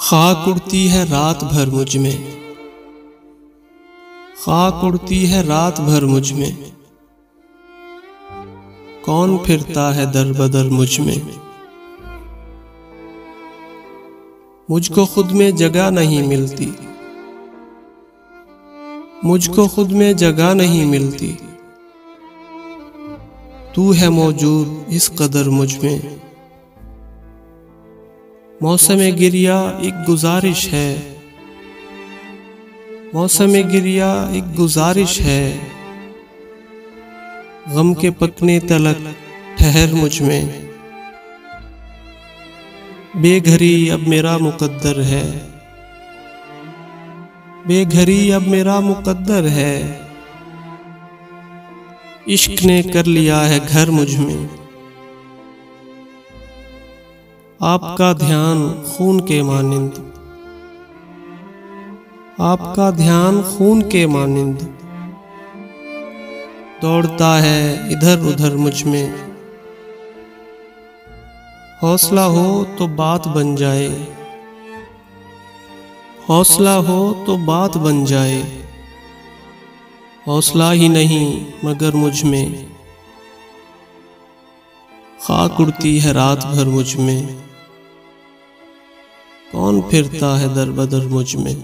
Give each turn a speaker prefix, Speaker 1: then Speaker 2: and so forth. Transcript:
Speaker 1: खाक उड़ती है रात भर मुझ में, खाक उड़ती है रात भर मुझ में। कौन फिरता है दर बदर मुझ में। मुझको खुद में जगह नहीं मिलती, मुझको खुद में जगह नहीं मिलती। तू है मौजूद इस कदर मुझ में। मौसम गिरिया एक गुजारिश है, मौसम गिरिया एक गुजारिश है। गम के पकने तलक ठहर मुझ में। बेघरी अब मेरा मुकद्दर है, बेघरी अब मेरा मुकद्दर है। इश्क ने कर लिया है घर मुझ में। आपका ध्यान खून के मानिंद, आपका ध्यान खून के मानिंद दौड़ता है इधर उधर मुझ में। हौसला हो तो बात बन जाए, हौसला हो तो बात बन जाए। हौसला ही नहीं मगर मुझ में। खाक उड़ती है रात भर मुझ में। कौन फिरता है दर बदर मुझ में।